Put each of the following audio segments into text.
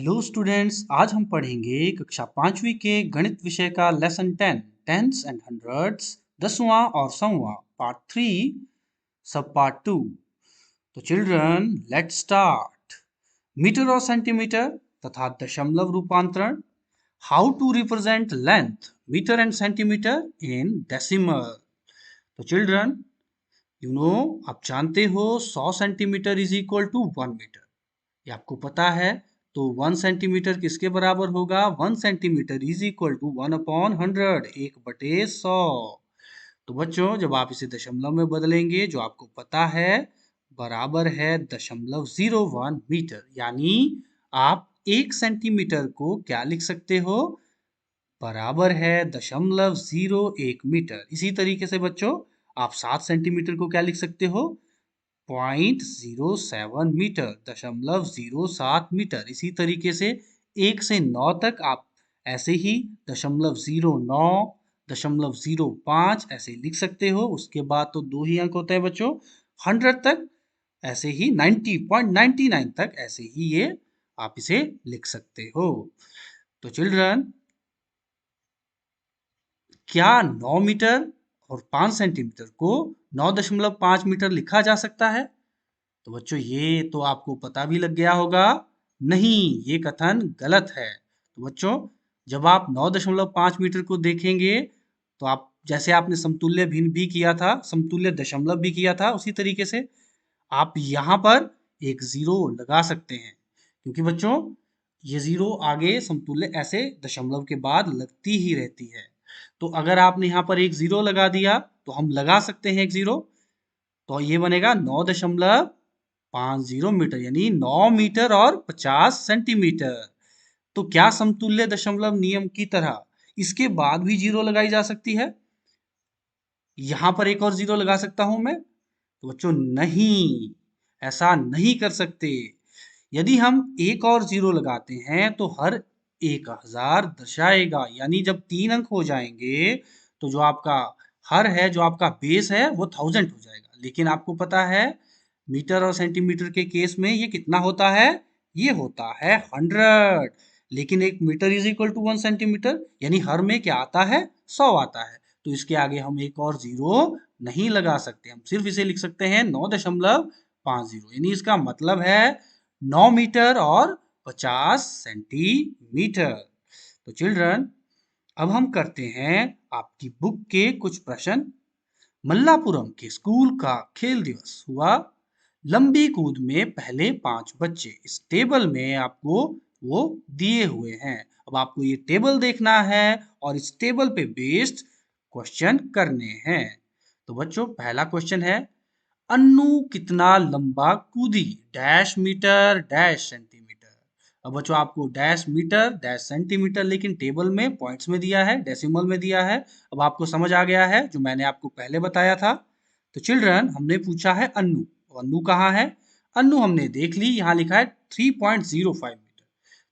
Hello students, आज हम पढ़ेंगे कक्षा पांचवी के गणित विषय का लेसन 10 टेंस एंड हंड्रेड्स 10वां और 100वां पार्ट 3 सब पार्ट 2। तो चिल्ड्रन लेट्स स्टार्ट। मीटर और सेंटीमीटर तथा दशमलव रूपांतरण। How to represent length metre and centimetre in decimal. तो चिल्ड्रन आप जानते हो 100 centimetre is equal to 1 metre, ये आपको पता है। तो 1 सेंटीमीटर किसके बराबर होगा? 1 सेंटीमीटर इज इक्वल टू 1/100, 1/100। तो बच्चों जब आप इसे दशमलव में बदलेंगे, जो आपको पता है बराबर है 0.01 मीटर, यानी आप 1 सेंटीमीटर को क्या लिख सकते हो? बराबर है 0.01 मीटर। इसी तरीके से बच्चों आप 7 सेंटीमीटर को क्या लिख सकते हो? 0.07 मीटर, 0.07 मीटर। इसी तरीके से 1 से 9 तक आप ऐसे ही 0.09, 0.05 ऐसे लिख सकते हो। उसके बाद तो दो ही अंक होते हैं बच्चों। 100 तक ऐसे ही 90.99 तक ऐसे ही ये आप इसे लिख सकते हो। तो चिल्ड्रन, क्या 9 मीटर और 5 सेंटीमीटर को 9.5 मीटर लिखा जा सकता है? तो बच्चों ये तो आपको पता भी लग गया होगा, नहीं, ये कथन गलत है। तो बच्चों जब आप 9.5 मीटर को देखेंगे, तो आप जैसे आपने समतुल्य भिन्न भी किया था, समतुल्य दशमलव भी किया था, उसी तरीके से आप यहाँ पर एक जीरो लगा सकते हैं, क्योंकि बच्चों ये जीरो आगे समतुल्य ऐसे दशमलव के बाद लगती ही रहती है। तो अगर आपने यहाँ पर एक जीरो लगा दिया, तो हम लगा सकते हैं एक जीरो, तो ये बनेगा 9.50 मीटर, यानी 9 मीटर और 50 सेंटीमीटर। तो क्या समतुल्य दशमलव नियम की तरह इसके बाद भी जीरो लगाई जा सकती है? यहां पर एक और जीरो लगा सकता हूं मैं? तो बच्चों नहीं, ऐसा नहीं कर सकते। यदि हम एक और जीरो लगाते हैं तो हर 1000 दर्शाएगा, यानी जब 3 अंक हो जाएंगे तो जो आपका हर है, जो आपका बेस है, वो 1000 हो जाएगा। लेकिन आपको पता है मीटर और सेंटीमीटर के केस में ये कितना होता है? ये होता है 100। लेकिन एक metre is equal to 1 centimetre, यानी हर में क्या आता है? 100 आता है। तो इसके आगे हम एक और जीरो नहीं लगा सकते, हम सिर्फ इसे लिख सकते हैं 9.50, यानी इसका मतलब है 9 मीटर और 50 सेंटीमीटर। तो चिल्ड्रन अब हम करते हैं आपकी बुक के कुछ प्रश्न। मल्लापुरम के स्कूल का खेल दिवस हुआ। लंबी कूद में पहले 5 बच्चे, इस टेबल में आपको वो दिए हुए हैं। अब आपको ये टेबल देखना है और इस टेबल पे बेस्ड क्वेश्चन करने हैं। तो बच्चों पहला क्वेश्चन है, अन्नू कितना लंबा कूदी? Dash metre dash centimetre. अब बच्चों आपको डैश मीटर डैश सेंटीमीटर लेकिन टेबल में पॉइंट्स में दिया है, डेसिमल में दिया है। अब आपको समझ आ गया है जो मैंने आपको पहले बताया था। तो चिल्ड्रन हमने पूछा है अन्नू, तो अन्नू कहाँ है? अन्नू हमने देख ली, यहाँ लिखा है 3.05 मीटर।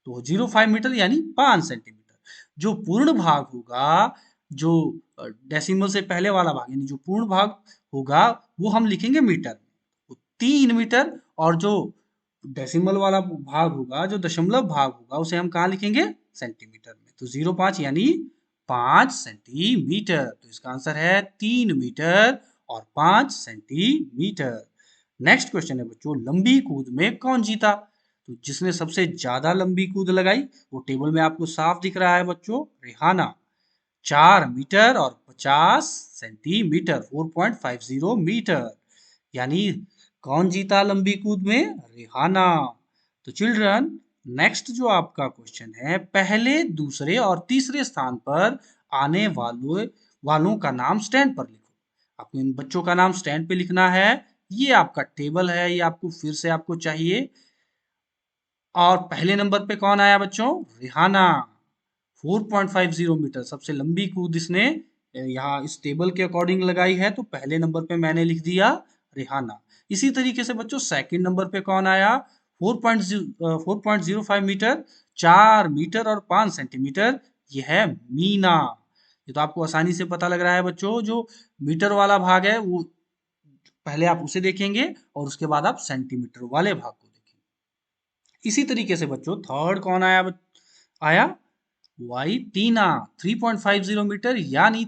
तो 05 मीटर यानी 5 सेंटीमीटर। जो पूर्ण भाग होगा, जो डेसिमल से पहले वाला भाग यानी जो पूर्ण भाग होगा, वो हम लिखेंगे मीटर में, वो 3 मीटर। और जो डेसिमल वाला भाग होगा, जो दशमलव भाग होगा, उसे हम कहाँ लिखेंगे? सेंटीमीटर में। तो 0.5 यानी 5 सेंटीमीटर। तो इसका आंसर है 3 मीटर और 5 सेंटीमीटर। नेक्स्ट क्वेश्चन है बच्चों, लंबी कूद में कौन जीता? तो जिसने सबसे ज्यादा लंबी कूद लगाई, वो टेबल में आपको साफ दिख रहा है बच्चों, रेहाना। 4 मीटर और 50 सेंटीमीटर, 4.50 मीटर। यानी कौन जीता लंबी कूद में? रेहाना। तो चिल्ड्रन नेक्स्ट जो आपका क्वेश्चन है, पहले दूसरे और तीसरे स्थान पर आने वालों का नाम स्टैंड पर लिखो। आपको इन बच्चों का नाम स्टैंड पे लिखना है। ये आपका टेबल है, ये आपको फिर से आपको चाहिए। और पहले नंबर पे कौन आया बच्चों? रिहाना, 4.50 मीटर, सबसे लंबी कूद इसने यहाँ इस टेबल के अकॉर्डिंग लगाई है। तो पहले नंबर पे मैंने लिख दिया रिहाना। इसी तरीके से बच्चों सेकंड नंबर पे कौन आया? 4.05 मीटर, 4 मीटर और 5 सेंटीमीटर, ये है मीना। ये तो आपको आसानी से पता लग रहा है बच्चों, जो मीटर वाला भाग है वो पहले आप उसे देखेंगे और उसके बाद आप सेंटीमीटर वाले भाग को देखेंगे। इसी तरीके से बच्चों थर्ड कौन आया वाई टीना 3.50 मीटर यानी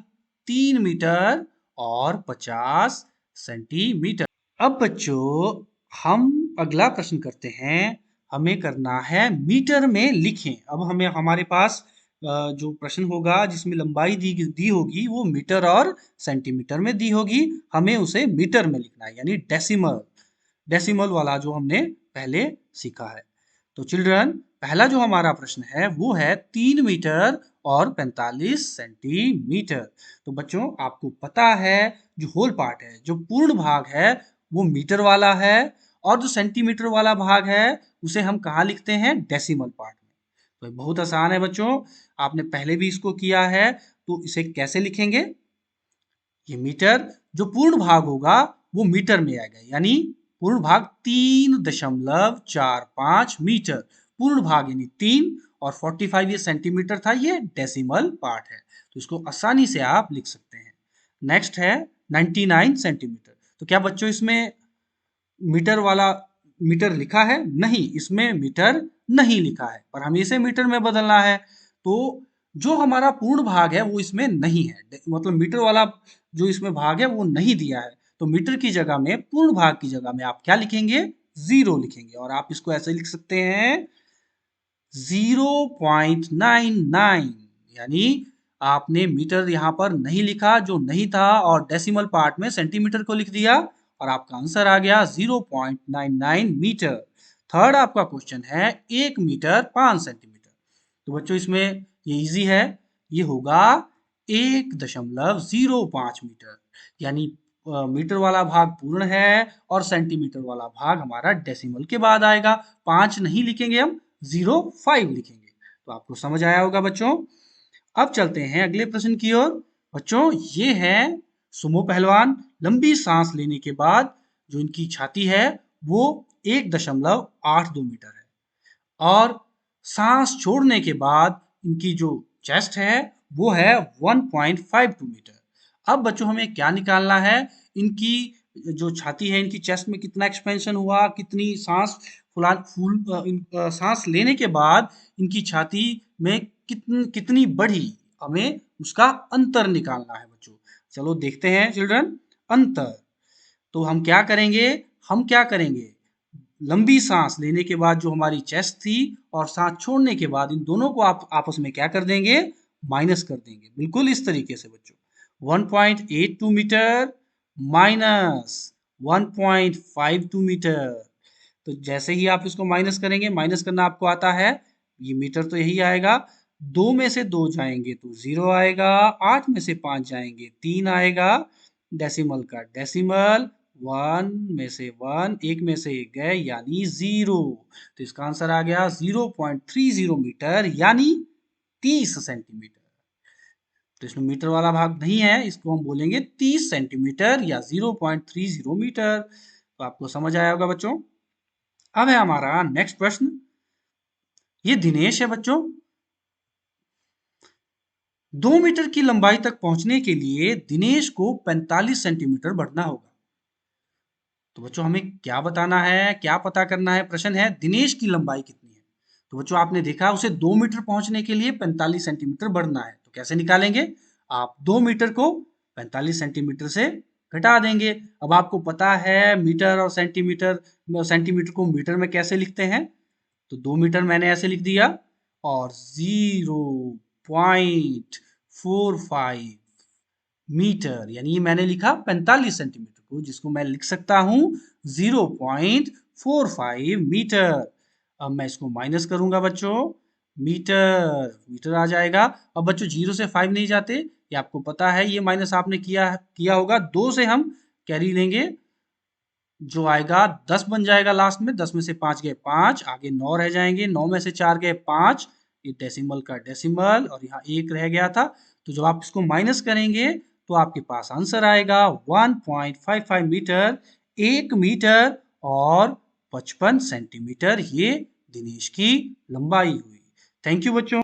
3 मीटर और 50 सेंटीमीटर। अब बच्चों हम अगला प्रश्न करते हैं। हमें करना है मीटर में लिखें। अब हमें हमारे पास जो प्रश्न होगा जिसमें लंबाई दी होगी वो मीटर और सेंटीमीटर में दी होगी। हमें उसे मीटर में लिखना है यानी डेसिमल वाला जो हमने पहले सीखा है। तो चिल्ड्रन पहला जो हमारा प्रश्न है वो है 3 मीटर और 45 सेंटीमीटर। तो बच्चों आपको पता है जो होल पार्ट है, जो पूर्ण भाग है वो मीटर वाला है और जो सेंटीमीटर वाला भाग है उसे हम कहाँ लिखते हैं, डेसिमल पार्ट में। तो ये बहुत आसान है बच्चों, आपने पहले भी इसको किया है। तो इसे कैसे लिखेंगे, ये मीटर जो पूर्ण भाग होगा वो मीटर में आएगा यानी पूर्ण भाग 3.45 मीटर। पूर्ण भाग यानी 3 और 45 ये सेंटीमीटर था, ये डेसिमल पार्ट है। तो इसको आसानी से आप लिख सकते हैं। नेक्स्ट है 99 सेंटीमीटर। तो क्या बच्चों इसमें मीटर वाला मीटर लिखा है? नहीं, इसमें मीटर नहीं लिखा है, पर हमें इसे मीटर में बदलना है। तो जो हमारा पूर्ण भाग है वो इसमें नहीं है, मतलब मीटर वाला जो इसमें भाग है वो नहीं दिया है। तो मीटर की जगह में, पूर्ण भाग की जगह में आप क्या लिखेंगे, 0 लिखेंगे। और आप इसको ऐसे लिख सकते हैं 0.99 यानी आपने मीटर यहां पर नहीं लिखा जो नहीं था और डेसिमल पार्ट में सेंटीमीटर को लिख दिया और आपका आंसर आ गया 0.99 मीटर। थर्ड आपका क्वेश्चन है 1 मीटर 5 सेंटीमीटर। तो बच्चों इसमें ये इजी है, ये होगा 1.05 मीटर यानी मीटर वाला भाग पूर्ण है और सेंटीमीटर वाला भाग हमारा डेसिमल के बाद आएगा। 5 नहीं लिखेंगे, हम 0.5 लिखेंगे। तो आपको समझ आया होगा बच्चों। अब चलते हैं अगले प्रश्न की ओर। बच्चों ये है सुमो पहलवान, लंबी सांस लेने के बाद जो इनकी छाती है वो 1.82 मीटर है और सांस छोड़ने के बाद इनकी जो चेस्ट है वो है 1.52 मीटर। अब बच्चों हमें क्या निकालना है, इनकी जो छाती है, इनकी चेस्ट में कितना एक्सपेंशन हुआ, कितनी सांस सांस लेने के बाद इनकी छाती में कितनी बढ़ी, हमें उसका अंतर निकालना है बच्चों। चलो देखते हैं चिल्ड्रन, अंतर। तो हम क्या करेंगे, लंबी सांस लेने के बाद जो हमारी चेस्ट थी और सांस छोड़ने के बाद इन दोनों को आप आपस में क्या कर देंगे, माइनस कर देंगे। बिल्कुल इस तरीके से बच्चों 1.82 मीटर माइनस 1.52 मीटर। तो जैसे ही आप इसको माइनस करेंगे, माइनस करना आपको आता है, ये मीटर तो यही आएगा। 2 में से 2 जाएंगे तो 0 आएगा, 8 में से 5 जाएंगे 3 आएगा, डेसिमल का डेसिमल, 1 में से 1, 1 में से 1 गए यानी 0। तो इसका आंसर आ गया 0.30 मीटर यानी 30 सेंटीमीटर। तो इसमें मीटर वाला भाग नहीं है, इसको हम बोलेंगे 30 सेंटीमीटर या 0.30 मीटर। तो आपको समझ आया होगा बच्चों। अब है हमारा नेक्स्ट प्रश्न, ये दिनेश है बच्चों। 2 मीटर की लंबाई तक पहुंचने के लिए दिनेश को 45 सेंटीमीटर बढ़ना होगा। तो बच्चों हमें क्या बताना है, क्या पता करना है, प्रश्न है दिनेश की लंबाई कितनी है। तो बच्चों आपने देखा उसे 2 मीटर पहुंचने के लिए 45 सेंटीमीटर बढ़ना है। तो कैसे निकालेंगे, आप 2 मीटर को 45 सेंटीमीटर से घटा देंगे। अब आपको पता है मीटर और सेंटीमीटर को मीटर में कैसे लिखते हैं। तो 2 मीटर मैंने ऐसे लिख दिया और 0.45 मीटर यानी मैंने लिखा 45 सेंटीमीटर को, जिसको मैं लिख सकता हूं 0.45 मीटर। अब मैं इसको माइनस करूंगा बच्चों, मीटर आ जाएगा। अब बच्चों 0 से 5 नहीं जाते, ये आपको पता है, ये माइनस आपने किया होगा। 2 से हम कैरी लेंगे, जो आएगा 10 बन जाएगा लास्ट में। 10 में से 5 गए 5, आगे 9 रह जाएंगे, 9 में से 4 गए 5, ये डेसिमल का डेसिमल और यहाँ 1 रह गया था। तो जब आप इसको माइनस करेंगे तो आपके पास आंसर आएगा 1.55 मीटर, 1 मीटर और 55 सेंटीमीटर ये दिनेश की लंबाई हुई। थैंक यू बच्चों।